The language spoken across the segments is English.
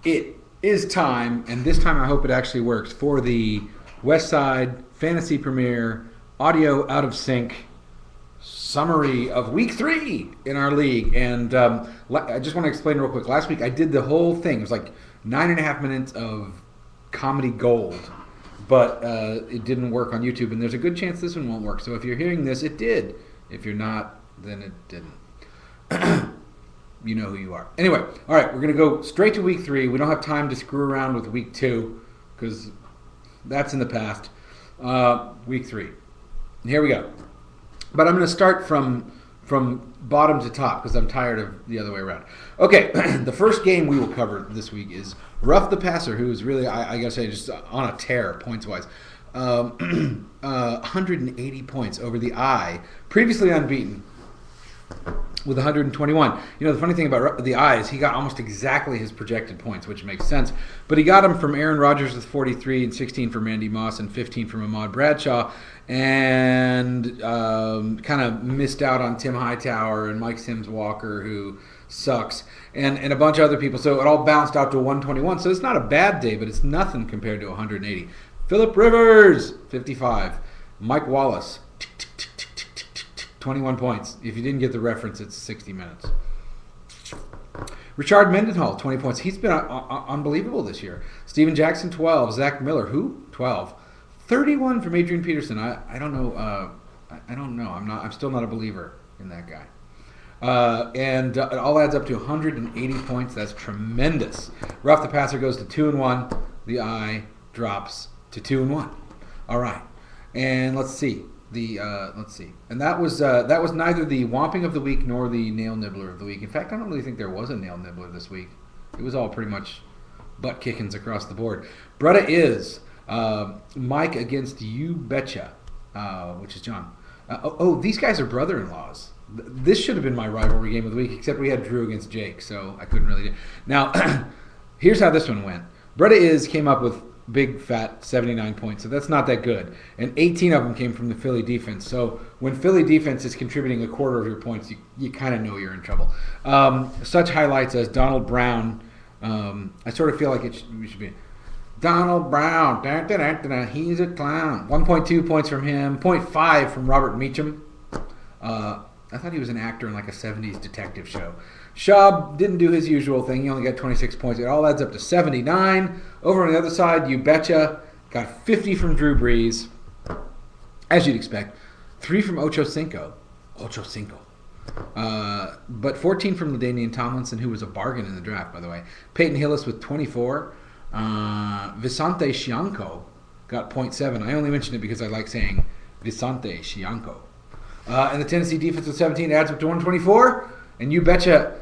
It is time, and this time I hope it actually works, for the Westside Fantasy Premier Audio Out of Sync summary of week 3 in our league. And I just want to explain real quick. Last week I did the whole thing. It was like 9.5 minutes of comedy gold, but it didn't work on YouTube, and there's a good chance this one won't work. So if you're hearing this, it did. If you're not, then it didn't. You know who you are. Anyway, all right, we're going to go straight to week 3. We don't have time to screw around with week 2 because that's in the past. Week 3. Here we go. But I'm going to start from bottom to top because I'm tired of the other way around. Okay, the first game we will cover this week is Ruff the Passer, who is really, I got to say, just on a tear points-wise. 180 points over the I, previously unbeaten, with 121. You know, the funny thing about the I is he got almost exactly his projected points, which makes sense. But he got them from Aaron Rodgers with 43 and 16 from Randy Moss and 15 from Ahmad Bradshaw, and kind of missed out on Tim Hightower and Mike Sims Walker, who sucks, and a bunch of other people. So it all bounced out to 121. So it's not a bad day, but it's nothing compared to 180. Phillip Rivers, 55. Mike Wallace, 21 points. If you didn't get the reference, it's 60 minutes. Richard Mendenhall, 20 points. He's been unbelievable this year. Steven Jackson, 12. Zach Miller, who? 12. 31 from Adrian Peterson. I don't know. I don't know. I'm still not a believer in that guy. And it all adds up to 180 points. That's tremendous. Ruff the Passer goes to 2-1. The I drops to 2-1. All right. And let's see. And that was neither the Whomping of the Week nor the Nail Nibbler of the Week. In fact, I don't really think there was a Nail Nibbler this week. It was all pretty much butt kickings across the board. Brutta is Mike against You Betcha, which is John. These guys are brother-in-laws. This should have been my rivalry game of the week, except we had Drew against Jake, so I couldn't really do it. Now, here's how this one went. Brutta came up with big, fat 79 points, so that's not that good. And 18 of them came from the Philly defense. So when Philly defense is contributing a quarter of your points, you kind of know you're in trouble. Such highlights as Donald Brown. I sort of feel like we should be Donald Brown. He's a clown. 1.2 points from him. 0.5 from Robert Meacham. I thought he was an actor in like a 70s detective show. Schaub didn't do his usual thing. He only got 26 points. It all adds up to 79. Over on the other side, You Betcha got 50 from Drew Brees, as you'd expect. 3 from Ocho Cinco. But 14 from LaDainian Tomlinson, who was a bargain in the draft, by the way. Peyton Hillis with 24. Visante Scianco got 0.7. I only mentioned it because I like saying Visante Scianco. And the Tennessee defense with 17 adds up to 124. And You Betcha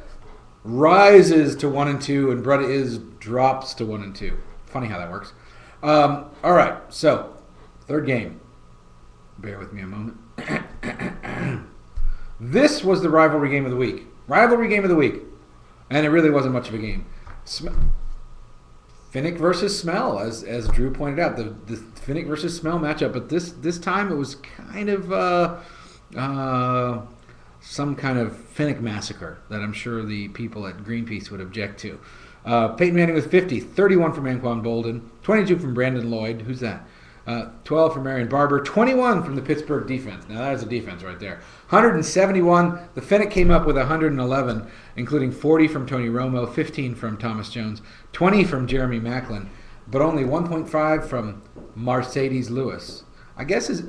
rises to 1-2, and Brutta drops to 1-2. Funny how that works. All right, so third game. Bear with me a moment. This was the rivalry game of the week. And it really wasn't much of a game. Finnick versus Smell, as Drew pointed out, the Finnick versus Smell matchup. But this time it was kind of some kind of Finnick massacre that I'm sure the people at Greenpeace would object to. Peyton Manning with 50, 31 from Anquan Bolden, 22 from Brandon Lloyd. Who's that? 12 from Marion Barber, 21 from the Pittsburgh defense. Now that is a defense right there. 171. The Finnick came up with 111, including 40 from Tony Romo, 15 from Thomas Jones, 20 from Jeremy Maclin, but only 1.5 from Mercedes Lewis. My guess is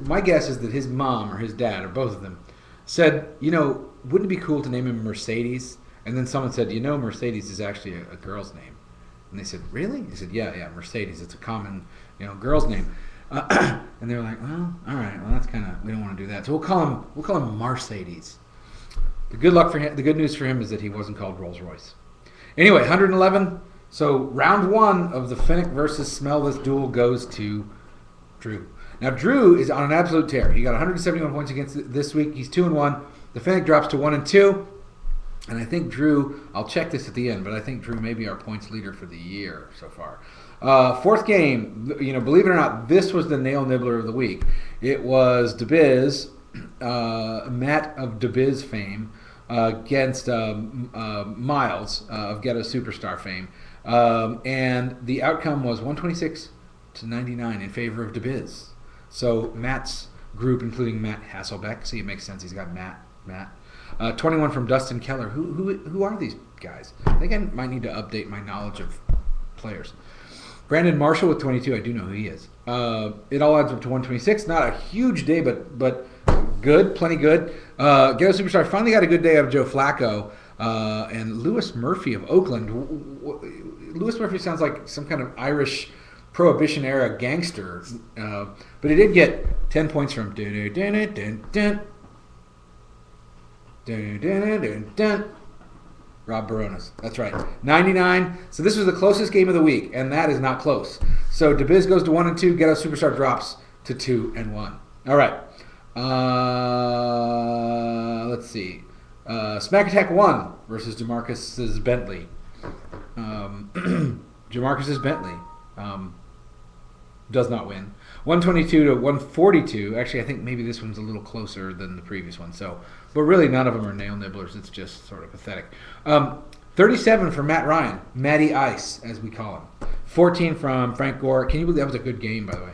that his mom or his dad or both of them said, wouldn't it be cool to name him Mercedes? And then someone said, Mercedes is actually a girl's name. And they said, really? He said, yeah, Mercedes. It's a common, girl's name. And they were like, well, all right. Well, that's we don't want to do that. So we'll call him Mercedes. The good news for him is that he wasn't called Rolls Royce. Anyway, 111. So round 1 of the Finnick versus Smellless duel goes to Drew. Now, Drew is on an absolute tear. He got 171 points against this week. He's 2-1. The Finnick drops to 1-2. And I think Drew, I'll check this at the end, but I think Drew may be our points leader for the year so far. Fourth game, believe it or not, this was the Nail Nibbler of the week. It was DeBiz, Matt of DeBiz fame, against Miles of Ghetto Superstar fame. And the outcome was 126 to 99 in favor of DeBiz. So Matt's group, including Matt Hasselbeck, see, it makes sense. He's got Matt. 21 from Dustin Keller. Who are these guys? I think I might need to update my knowledge of players. Brandon Marshall with 22. I do know who he is. It all adds up to 126. Not a huge day, but good, plenty good. Ghetto Superstar finally got a good day out of Joe Flacco and Lewis Murphy of Oakland. Lewis Murphy sounds like some kind of Irish Prohibition era gangster, but he did get 10 points from Rob Barones. That's right. 99. So this was the closest game of the week, and that is not close. So DeBiz goes to 1-2. Ghetto Superstar drops to 2-1. All right. Let's see. Smack Attack 1 versus Jamarcus's Bentley. Jamarcus's Bentley does not win. 122 to 142. Actually, I think maybe this one's a little closer than the previous one. So, but really, none of them are nail nibblers. It's just sort of pathetic. 37 from Matt Ryan, Matty Ice, as we call him. 14 from Frank Gore. Can you believe that was a good game, by the way?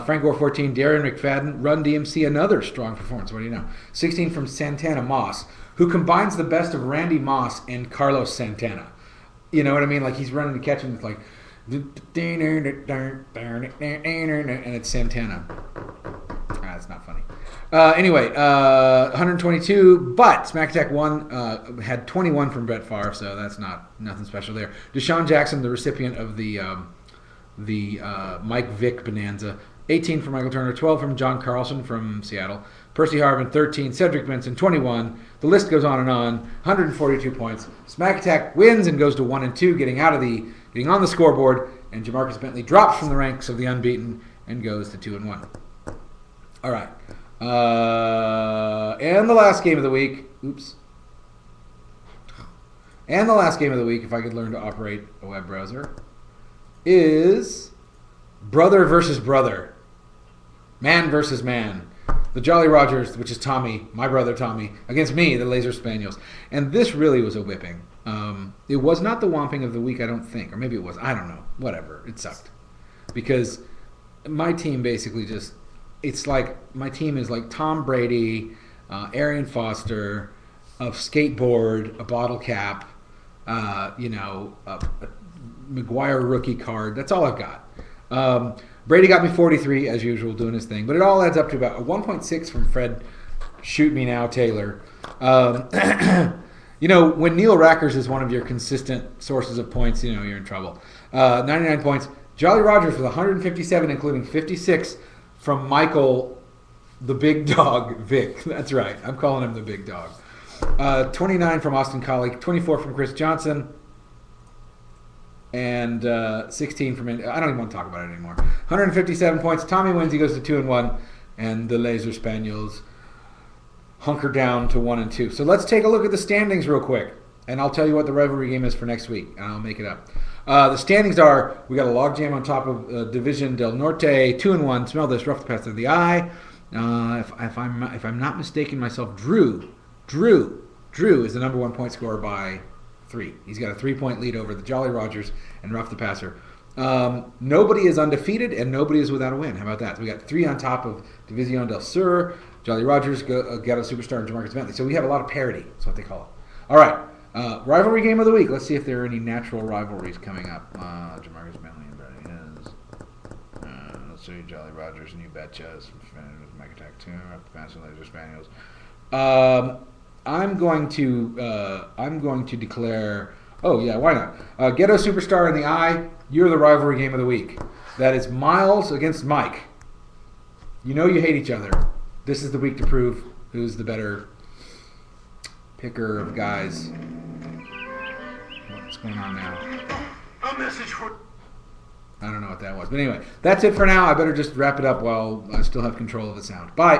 Frank Gore 14. Darren McFadden, Run DMC, another strong performance. What do you know? 16 from Santana Moss, who combines the best of Randy Moss and Carlos Santana. You know what I mean? Like he's running to catch him. It's like, and it's Santana. That's not funny. Anyway, 122, but Smack Attack 1 had 21 from Brett Favre, so that's nothing special there. Deshaun Jackson, the recipient of the Mike Vick Bonanza, 18 from Michael Turner, 12 from John Carlson from Seattle, Percy Harvin, 13, Cedric Benson, 21. The list goes on and on. 142 points. Smack Attack wins and goes to 1-2, getting on the scoreboard, and Jamarcus Bentley drops from the ranks of the unbeaten and goes to 2-1. All right. And the last game of the week. And the last game of the week, if I could learn to operate a web browser, is brother versus brother. Man versus man. The Jolly Rogers, which is Tommy, my brother Tommy, against me, the Laser Spaniels. And this really was a whipping. It was not the Whomping of the week, I don't think. Or maybe it was. I don't know. Whatever. It sucked. Because my team basically just... It's like... My team is like Tom Brady, Arian Foster, a skateboard, a bottle cap, a McGuire rookie card. That's all I've got. Brady got me 43, as usual, doing his thing. But it all adds up to about a 1.6 from Fred Shoot Me Now Taylor. When Neil Rackers is one of your consistent sources of points, you're in trouble. 99 points. Jolly Rogers with 157, including 56 from Michael, the big dog, Vic. That's right. I'm calling him the big dog. 29 from Austin Collie. 24 from Chris Johnson. And 16 from... I don't even want to talk about it anymore. 157 points. Tommy wins. He goes to 2-1. And the Laser Spaniels hunker down to 1-2. So let's take a look at the standings real quick. And I'll tell you what the rivalry game is for next week. And I'll make it up. The standings are... We got a logjam on top of Division Del Norte. 2-1. Smell this. Rough the pass of the eye. If I'm not mistaken myself, Drew is the number one point scorer by 3. He's got a 3-point lead over the Jolly Rogers and Rough the Passer. Nobody is undefeated and nobody is without a win. How about that? So we got 3 on top of Division del Sur, Jolly Rogers, Ghetto Superstar, and Jamarcus Bentley. So we have a lot of parity. That's what they call it. All right. Rivalry game of the week. Let's see if there are any natural rivalries coming up. Jamarcus Bentley and Brady is. Let's see. Jolly Rogers and You Betcha. Mike Attack 2. Rough the Passer, Laser Spaniels. I'm going to declare. Oh yeah, why not? Ghetto Superstar in the Eye. You're the rivalry game of the week. That is Miles against Mike. You hate each other. This is the week to prove who's the better picker of guys. What's going on now? A message for. I don't know what that was, but anyway, that's it for now. I better just wrap it up while I still have control of the sound. Bye.